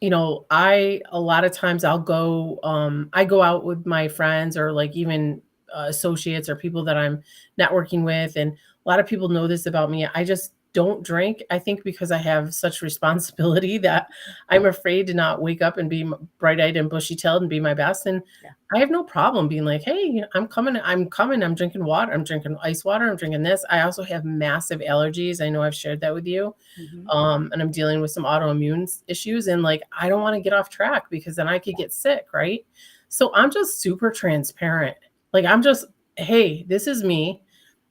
I a lot of times I go out with my friends, or like even associates or people that I'm networking with, and a lot of people know this about me. I just don't drink. I think because I have such responsibility that I'm afraid to not wake up and be bright-eyed and bushy-tailed and be my best. And Yeah. I have no problem being like, hey, I'm coming, I'm drinking water, I'm drinking ice water, I'm drinking this. I also have massive allergies. I know I've shared that with you. Mhm. And I'm dealing with some autoimmune issues, and like I don't want to get off track, because then I could get sick, right? So I'm just super transparent. Like I'm just, hey, this is me.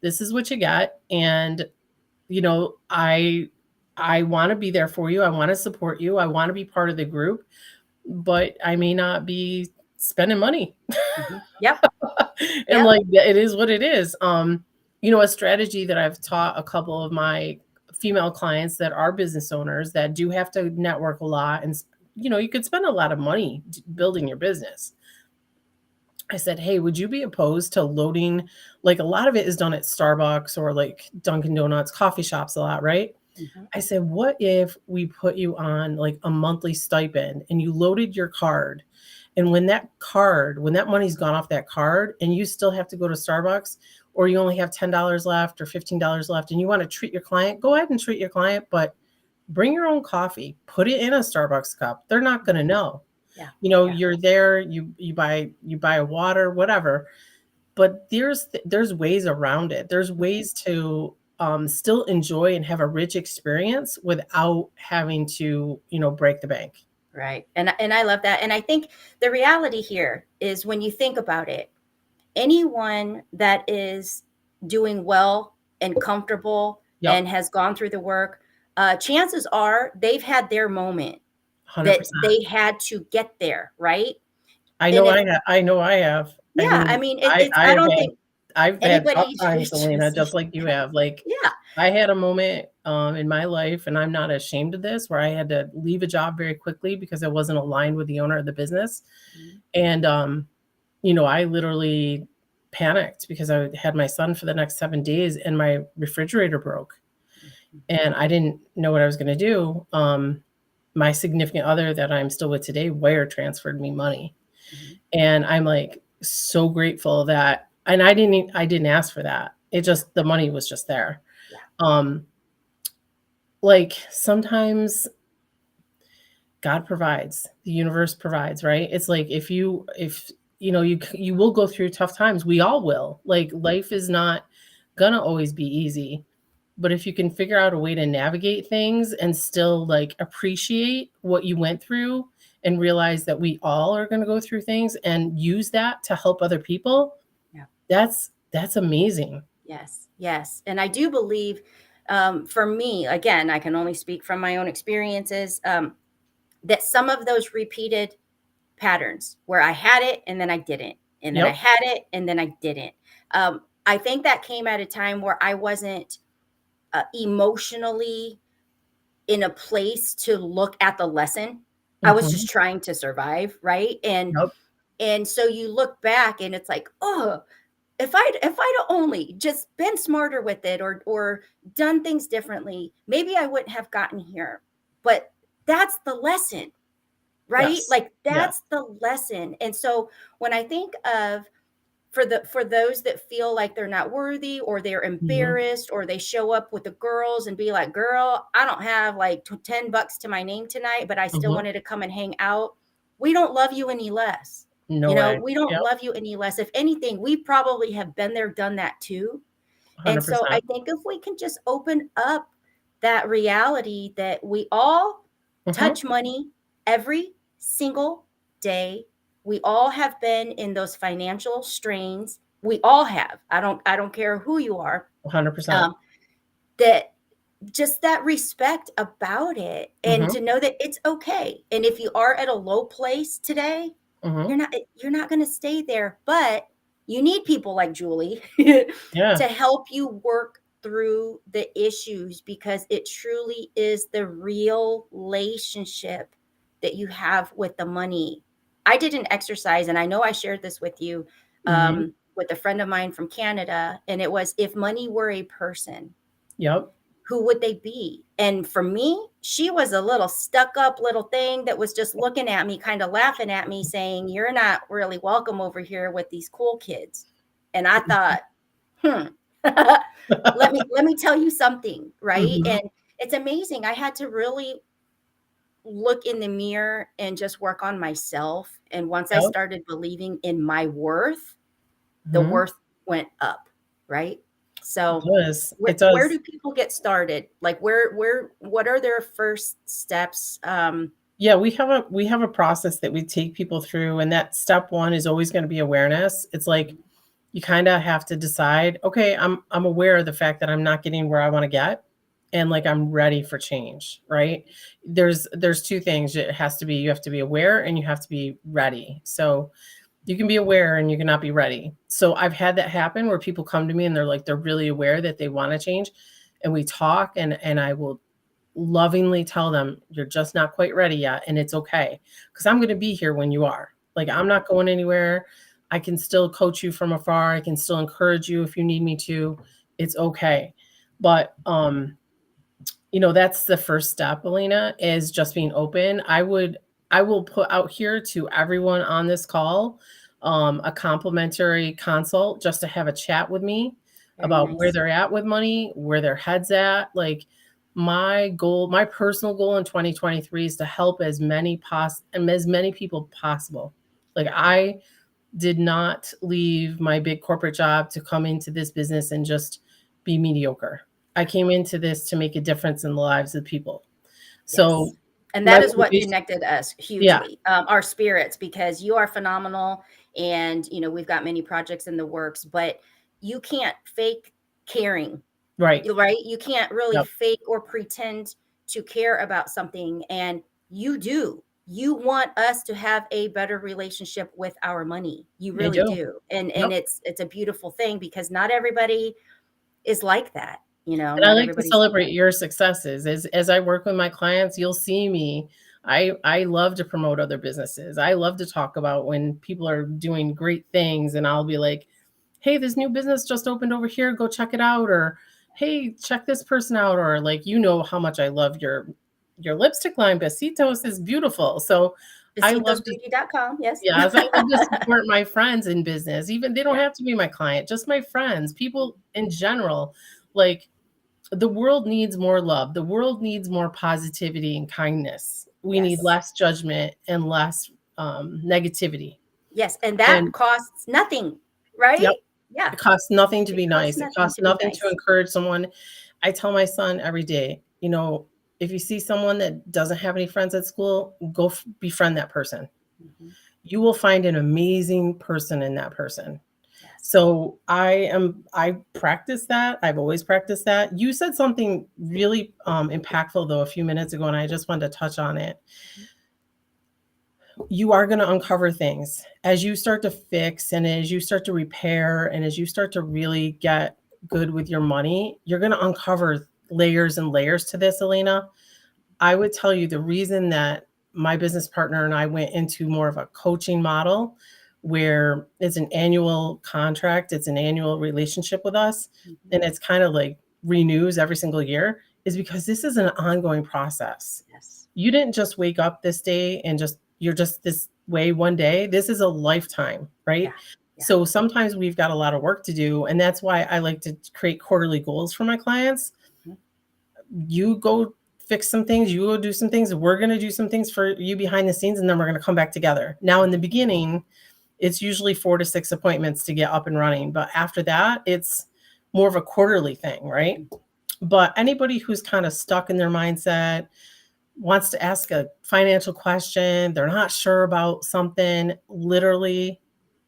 This is what you got. And I want to be there for you. I want to support you. I want to be part of the group, but I may not be spending money. Mhm. Yep. And Yep. like it is what it is. A strategy that I've taught a couple of my female clients that are business owners that do have to network a lot, and you could spend a lot of money building your business. I said, hey, would you be opposed to loading, like a lot of it is done at Starbucks or like Dunkin' Donuts, coffee shops a lot, right? I said, what if we put you on like a monthly stipend and you loaded your card? And when that money's gone off that card and you still have to go to Starbucks, or you only have $10 left or $15 left and you want to treat your client, go ahead and treat your client, but bring your own coffee, put it in a Starbucks cup. They're not going to know. Yeah. You're there, you buy a water, whatever. But there's ways around it. There's ways to still enjoy and have a rich experience without having to, break the bank. Right. And I love that. And I think the reality here is, when you think about it, anyone that is doing well and comfortable and has gone through the work, chances are they've had their moment 100%. that they had to get there. Right. I know I have. Yeah. I mean, I don't think I've had tough anybody times, should Elena, just- just like you have. Like, yeah. I had a moment in my life, and I'm not ashamed of this, where I had to leave a job very quickly because I wasn't aligned with the owner of the business. And, I literally panicked because I had my son for the next 7 days and my refrigerator broke. And I didn't know what I was going to do. My significant other that I'm still with today wire transferred me money. And I'm like so grateful that, and I didn't ask for that. It just, the money was just there. Like, sometimes God provides, the universe provides, right? It's like, if you will go through tough times. We all will. Like, life is not gonna always be easy, but if you can figure out a way to navigate things and still like appreciate what you went through and realize that we all are going to go through things and use that to help other people. Yeah. That's amazing. Yes. And I do believe, for me, again, I can only speak from my own experiences, that some of those repeated patterns where I had it and then I didn't, and then I had it and then I didn't. I think that came at a time where I wasn't emotionally in a place to look at the lesson. I was just trying to survive, right? And so you look back and it's like, oh, if I'd only just been smarter with it, or done things differently, maybe I wouldn't have gotten here. But that's the lesson, right? Yes. Like, that's the lesson. And so when I think of, for those that feel like they're not worthy, or they're embarrassed, or they show up with the girls and be like, girl, I don't have like $10 to my name tonight, but I still wanted to come and hang out. We don't love you any less. No way. We don't love you any less. If anything, we probably have been there, done that too. 100%. And so I think if we can just open up that reality that we all touch money every single day. We all have been in those financial strains. We all have. I don't care who you are. 100%. That just that respect about it, and to know that it's okay. And if you are at a low place today, you're not going to stay there, but you need people like Julie to help you work through the issues, because it truly is the real relationship that you have with the money. I did an exercise, and I know I shared this with you, with a friend of mine from Canada, and it was, if money were a person, who would they be? And for me, she was a little stuck up little thing that was just looking at me, kind of laughing at me, saying, you're not really welcome over here with these cool kids. And I thought, let me tell you something, right? And it's amazing. I had to really look in the mirror and just work on myself. And once I started believing in my worth, the worth went up, right? So where do people get started? Like, what are their first steps? We have a process that we take people through, and that step one is always going to be awareness. It's like, you kind of have to decide, okay, I'm aware of the fact that I'm not getting where I want to get, and like, I'm ready for change, right? There's two things. You have to be aware, and you have to be ready. So you can be aware and you cannot be ready. So I've had that happen where people come to me and they're really aware that they want to change, and we talk, and I will lovingly tell them, you're just not quite ready yet, and it's okay, because I'm going to be here when you are. Like, I'm not going anywhere. I can still coach you from afar. I can still encourage you if you need me to. It's okay. But That's the first step, Elena, is just being open. I will put out here to everyone on this call a complimentary consult just to have a chat with me Very about where nice. they're at with money, where their head's at. Like my personal goal in 2023 is to help as many people possible. Like I did not leave my big corporate job to come into this business and just be mediocre. I came into this to make a difference in the lives of people. So Yes. And my that is what motivation, connected us yeah, hugely, our spirits, because you are phenomenal. And, we've got many projects in the works, but you can't fake caring, right. right? You can't really Yep, fake or pretend to care about something. And you do. You want us to have a better relationship with our money. You I really do. do. And Yep. it's a beautiful thing, because not everybody is like that. And I Not like to everybody's celebrate your successes. As I work with my clients, you'll see me. I love to promote other businesses. I love to talk about when people are doing great things, and I'll be like, "Hey, this new business just opened over here. Go check it out." Or, "Hey, check this person out." Or like, how much I love your lipstick line. Besitos is beautiful. So I love to, BesitosBeauty.com. Yes. yes, I love to support my friends in business. Even they don't Yeah. have to be my client, just my friends, people in general. Like the world needs more love. The world needs more positivity and kindness. We need Yes. less judgment and less negativity. Yes. And that And costs nothing, right? yep, Yeah. it costs nothing to It be costs nice. It nothing costs to be nothing to nice. encourage someone. I tell my son every day, if you see someone that doesn't have any friends at school, go befriend that person. Mhm. You will find an amazing person in that person. Yes. So I practice that. I've always practiced that. You said something really impactful though a few minutes ago, and I just wanted to touch on it. You are going to uncover things as you start to fix and as you start to repair and as you start to really get good with your money. You're going to uncover layers and layers to this, Elena. I would tell you the reason that my business partner and I went into more of a coaching model where it's an annual contract, it's an annual relationship with us, Mhm. and it's kind of like renews every single year is because this is an ongoing process. Yes. You didn't just wake up this day and you're just this way one day. This is a lifetime, right? Yeah. Yeah. So sometimes we've got a lot of work to do, and that's why I like to create quarterly goals for my clients. Mhm. You go fix some things, you go do some things, we're going to do some things for you behind the scenes, and then we're going to come back together. Now in the beginning, it's usually 4 to 6 appointments to get up and running, but after that, it's more of a quarterly thing, right? But anybody who's kind of stuck in their mindset, wants to ask a financial question, they're not sure about something, literally,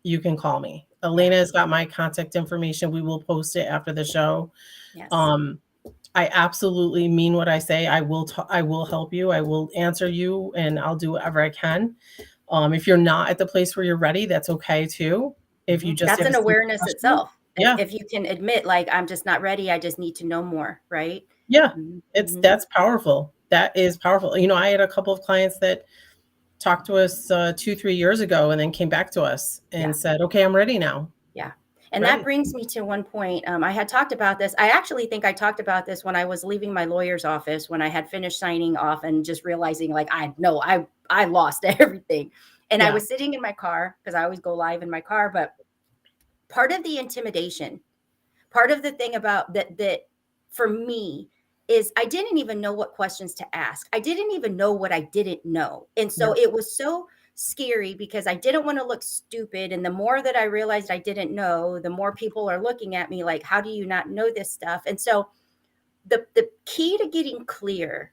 you can call me. Elena has got my contact information. We will post it after the show. Yes. I absolutely mean what I say. I will help you. I will answer you, and I'll do whatever I can. If you're not at the place where you're ready, that's okay too. If you just That's have a an simple awareness question, itself. yeah, If you can admit, like, I'm just not ready, I just need to know more, right? yeah, Mhm. that's powerful. That is powerful. I had a couple of clients that talked to us 2-3 years ago and then came back to us and Yeah. said, "Okay, I'm ready now." Yeah. And that Right. brings me to one point. I had talked about this. I actually think I talked about this when I was leaving my lawyer's office, when I had finished signing off and just realizing, like, I lost everything. And I Yeah. was sitting in my car, because I always go live in my car. But part of the intimidation, part of the thing about that for me, is I didn't even know what questions to ask. I didn't even know what I didn't know. And so Yeah. it was so scary, because I didn't want to look stupid. And the more that I realized I didn't know, the more people are looking at me like, how do you not know this stuff? And so the key to getting clear,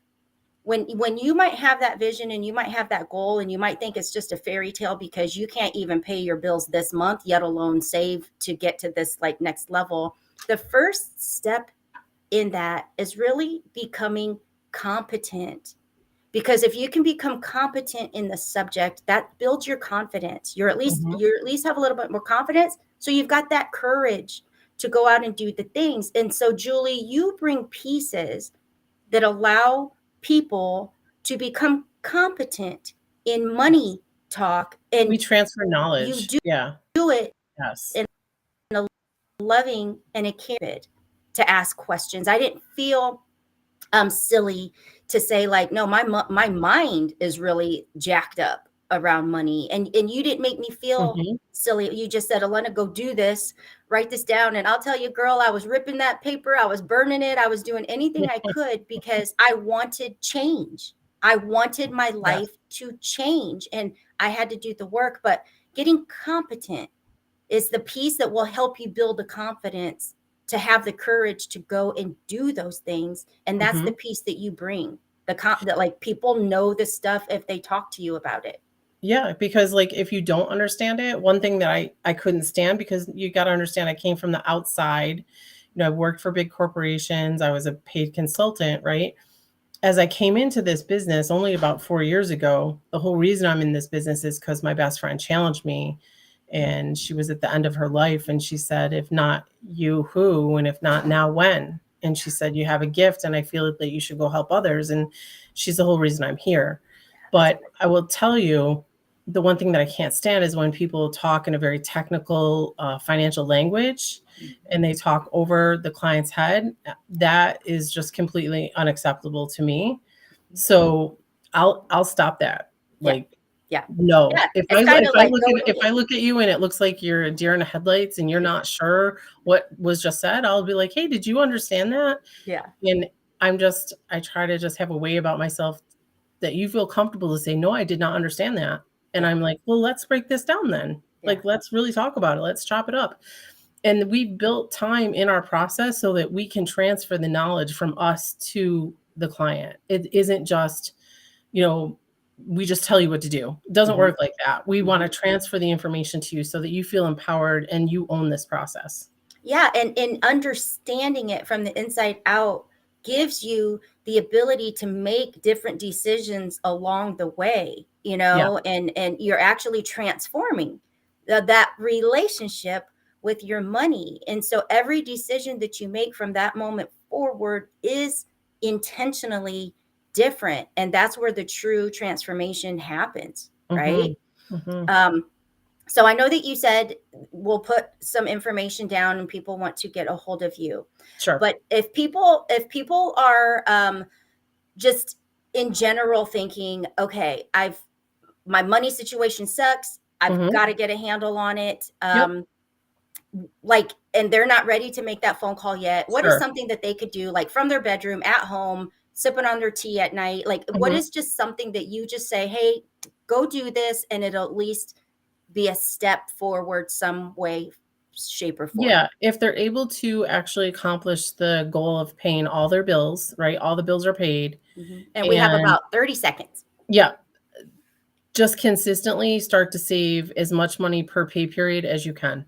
when you might have that vision and you might have that goal and you might think it's just a fairy tale because you can't even pay your bills this month, yet alone save to get to this like next level, the first step in that is really becoming competent. Because if you can become competent in the subject, that builds your confidence. Mhm. You're at least have a little bit more confidence. So you've got that courage to go out and do the things. And so, Julie, you bring pieces that allow people to become competent in money talk, We and transfer you knowledge. Yeah. do it Yes. in a loving and a caring to ask questions. I didn't feel silly to say like, no, my mind is really jacked up around money. And you didn't make me feel silly. You just said, Elena, go do this, write this down. And I'll tell you, girl, I was ripping that paper. I was burning it. I was doing anything I could because I wanted change. I wanted my life to change, and I had to do the work. But getting competent is the piece that will help you build the confidence to have the courage to go and do those things. And that's the piece that you bring, that like people know this stuff if they talk to you about it. Yeah, because like if you don't understand it, one thing that I couldn't stand, because you got to understand, I came from the outside. I worked for big corporations. I was a paid consultant, right? As I came into this business only about 4 years ago, the whole reason I'm in this business is because my best friend challenged me, and she was at the end of her life. And she said, if not you, who? And if not now, when? And she said, you have a gift, and I feel that you should go help others. And she's the whole reason I'm here. But I will tell you, the one thing that I can't stand is when people talk in a very technical financial language and they talk over the client's head. That is just completely unacceptable to me. So I'll stop that. Like, no. Yeah, If I look at you and it looks like you're a deer in the headlights and you're not sure what was just said, I'll be like, hey, did you understand that? Yeah. And I try to just have a way about myself that you feel comfortable to say, no, I did not understand that. And I'm like, well, let's break this down then. Like, let's really talk about it. Let's chop it up. And we built time in our process so that we can transfer the knowledge from us to the client. It isn't just, we just tell you what to do. It doesn't work like that. We want to transfer the information to you so that you feel empowered and you own this process. Yeah. And understanding it from the inside out gives you the ability to make different decisions along the way, and you're actually transforming that relationship with your money. And so every decision that you make from that moment forward is intentionally different. And that's where the true transformation happens, right? So I know that you said we'll put some information down and people want to get a hold of you. Sure. But if people are just in general thinking, okay, my money situation sucks, I've got to get a handle on it. And they're not ready to make that phone call yet. What is something that they could do, like from their bedroom at home, sipping on their tea at night? Like, what is just something that you just say, hey, go do this, and it'll at least be a step forward some way, shape, or form? Yeah, if they're able to actually accomplish the goal of paying all their bills, right? All the bills are paid. And we have about 30 seconds. Yeah. Just consistently start to save as much money per pay period as you can.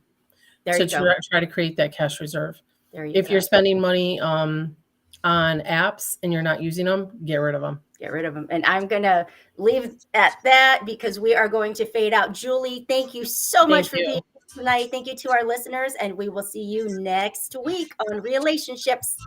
Try to create that cash reserve. If you're spending money on apps and you're not using them, get rid of them. Get rid of them. And I'm going to leave at that because we are going to fade out. Julie, thank you so much for being here tonight. Thank you to our listeners, and we will see you next week on Relationships.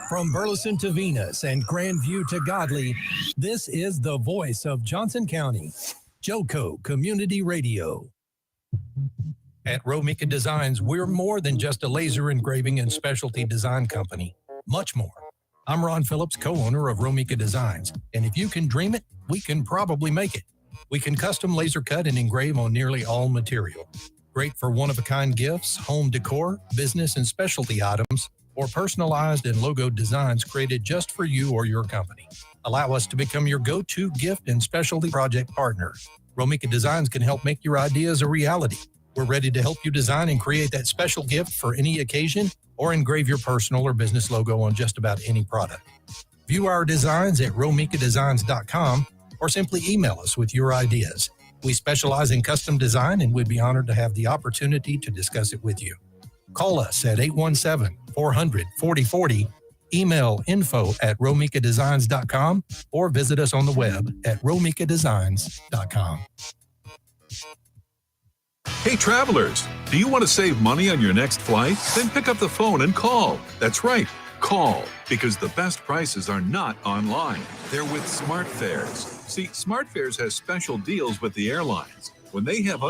From Burleson to Venus and Grandview to Godley, this is the voice of Johnson County, JoCo Community Radio. At Romika Designs, we're more than just a laser engraving and specialty design company. Much more. I'm Ron Phillips, co-owner of Romika Designs, and if you can dream it, we can probably make it. We can custom laser cut and engrave on nearly all material. Great for one-of-a-kind gifts, home decor, business and specialty items, or personalized and logoed designs created just for you or your company. Allow us to become your go-to gift and specialty project partner. Romika Designs can help make your ideas a reality. We're ready to help you design and create that special gift for any occasion or engrave your personal or business logo on just about any product. View our designs at romikadesigns.com or simply email us with your ideas. We specialize in custom design and we'd be honored to have the opportunity to discuss it with you. Call us at 817-400-4040, email info@romikadesigns.com, or visit us on the web at romikadesigns.com. Hey travelers, do you want to save money on your next flight? Then pick up the phone and call. That's right. Call, because the best prices are not online. They're with SmartFares. See, SmartFares has special deals with the airlines. When they have